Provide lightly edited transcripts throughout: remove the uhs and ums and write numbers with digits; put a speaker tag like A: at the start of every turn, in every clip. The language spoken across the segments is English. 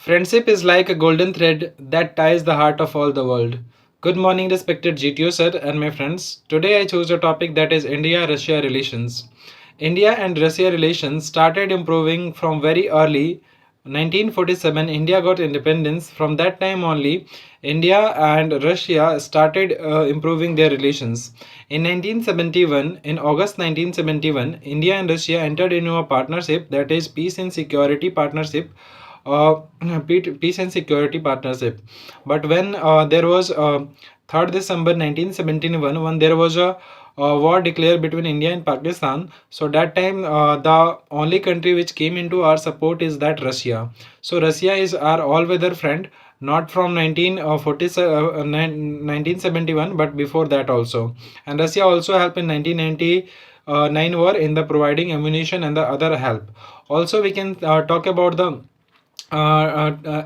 A: Friendship is like a golden thread that ties the heart of all the world. Good morning, respected GTO sir and my friends. Today I chose a topic that is India-Russia relations. India and Russia relations started improving from very early. 1947, India got independence. From that time only, India and Russia started improving their relations. In 1971, in August 1971, India and Russia entered into a partnership, that is peace and security partnership, uh, peace and security partnership. But when there was 3rd December 1971, when there was a war declared between India and Pakistan. So that time the only country which came into our support is that Russia. So Russia is our all-weather friend, not from 1971, but before that also. And Russia also helped in 1999 war in the providing ammunition and the other help. Also, we can talk about the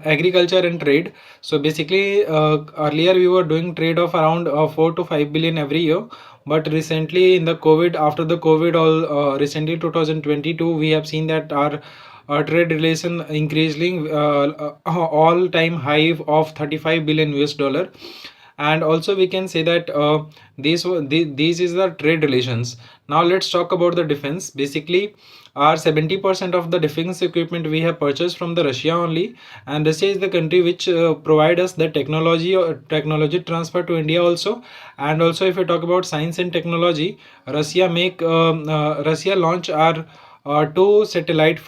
A: agriculture and trade. So basically, earlier we were doing trade of around 4 to 5 billion every year, but recently in the COVID, after the COVID, recently 2022, we have seen that our trade relation increasing all time high of 35 billion US dollar. And also we can say that these is the trade relations. Now let's talk about the defense. Basically, our 70% of the defense equipment we have purchased from the Russia only, and Russia is the country which provide us the technology transfer to India also. And also, if we talk about science and technology, Russia launch our first two satellite,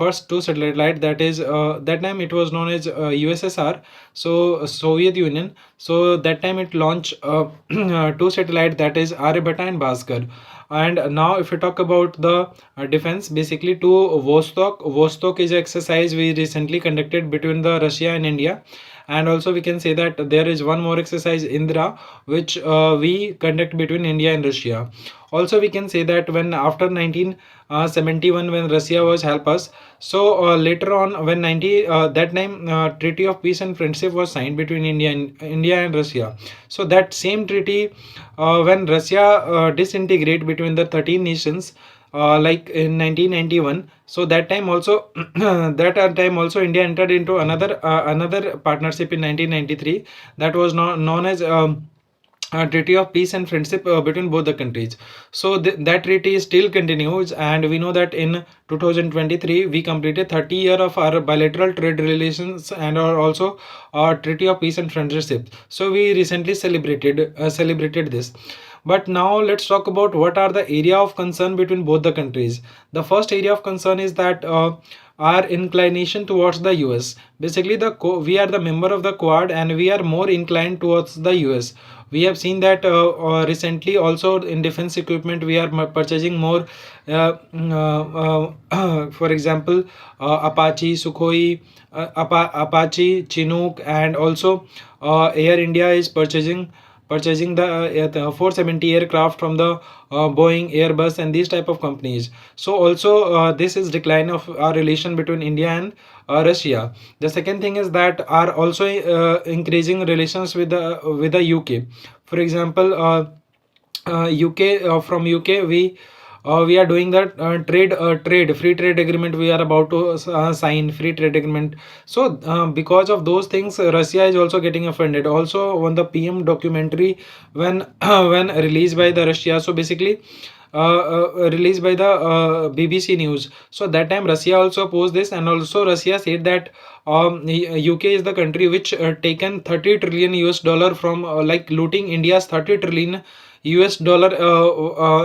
A: that is that time it was known as USSR, so Soviet Union. So that time it launched two satellite, that is Aryabhata and Bhaskar. And now if we talk about the defense, basically to Vostok is an exercise we recently conducted between the Russia and India. And also we can say that there is one more exercise, Indra, which we conduct between India and Russia. Also we can say that when after 1971, when Russia was help us, so later on when 90 that time treaty of peace and friendship was signed between India and Russia. So that same treaty, when Russia disintegrate between the 13 nations, like in 1991. So that time also that time also India entered into another partnership in 1993, that was known as treaty of peace and friendship between both the countries. So that treaty still continues, and we know that in 2023 we completed 30 year of our bilateral trade relations and our also our treaty of peace and friendship. So we recently celebrated this. But now let's talk about what are the area of concern between both the countries. The first area of concern is that our inclination towards the US. Basically, we are the member of the Quad, and we are more inclined towards the US. We have seen that recently also in defense equipment we are purchasing more. For example, Apache, Sukhoi, Apache, Chinook, and also Air India is purchasing the 470 aircraft from the Boeing, Airbus, and these type of companies. So also this is decline of our relation between India and Russia. The second thing is that are also increasing relations with the UK. For example, UK, from UK we are doing that free trade agreement. We are about to sign free trade agreement. So because of those things, Russia is also getting offended. Also, when the PM documentary, when when released by the Russia, so basically released by the BBC News. So that time Russia also opposed this, and also Russia said that UK is the country which taken 30 trillion US dollar from like looting India's 30 trillion US dollar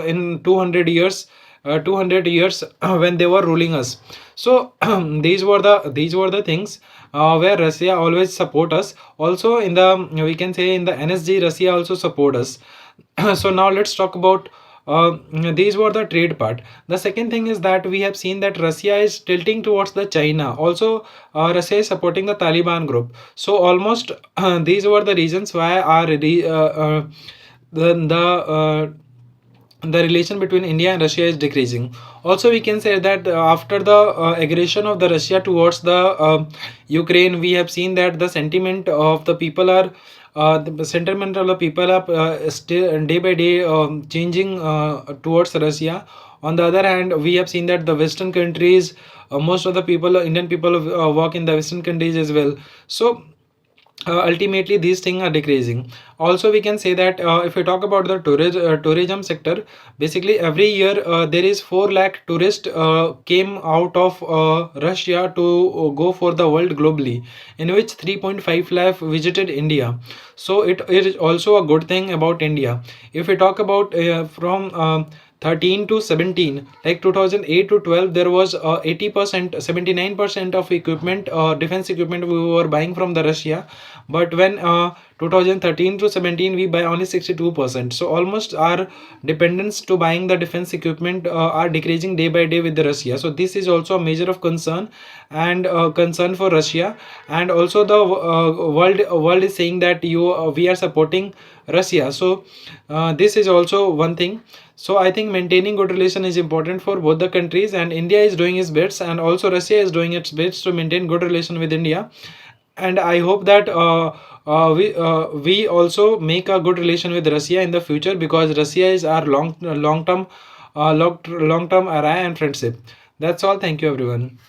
A: in 200 years. 200 years when they were ruling us. So these were the things where Russia always support us. Also in the, we can say, in the NSG, Russia also support us. So now let's talk about these were the trade part. The second thing is that we have seen that Russia is tilting towards the China. Also, Russia is supporting the Taliban group. So almost these were the reasons why our the relation between India and Russia is decreasing. Also, we can say that after the aggression of the Russia towards the Ukraine, we have seen that the sentiment of the people are the sentiment of the people are still day by day changing towards Russia. On the other hand, we have seen that the Western countries, most of the people, Indian people, work in the Western countries as well. So ultimately these things are decreasing. Also we can say that if we talk about the tourism sector, basically every year there is 4 lakh tourists came out of Russia to go for the world globally, in which 3.5 lakh visited India. So it is also a good thing about India. If we talk about from 13 to 17, like 2008 to 12, there was 80%, 79% of equipment, defense equipment we were buying from the Russia. But when 2013 to 17, we buy only 62%. So almost our dependence to buying the defense equipment are decreasing day by day with the Russia. So this is also a measure of concern, and concern for Russia. And also the world is saying that we are supporting Russia. So this is also one thing. So I think maintaining good relation is important for both the countries, and India is doing its best, and also Russia is doing its best to maintain good relation with India. And I hope that we also make a good relation with Russia in the future, because Russia is our long term ally and friendship. That's all. Thank you, everyone.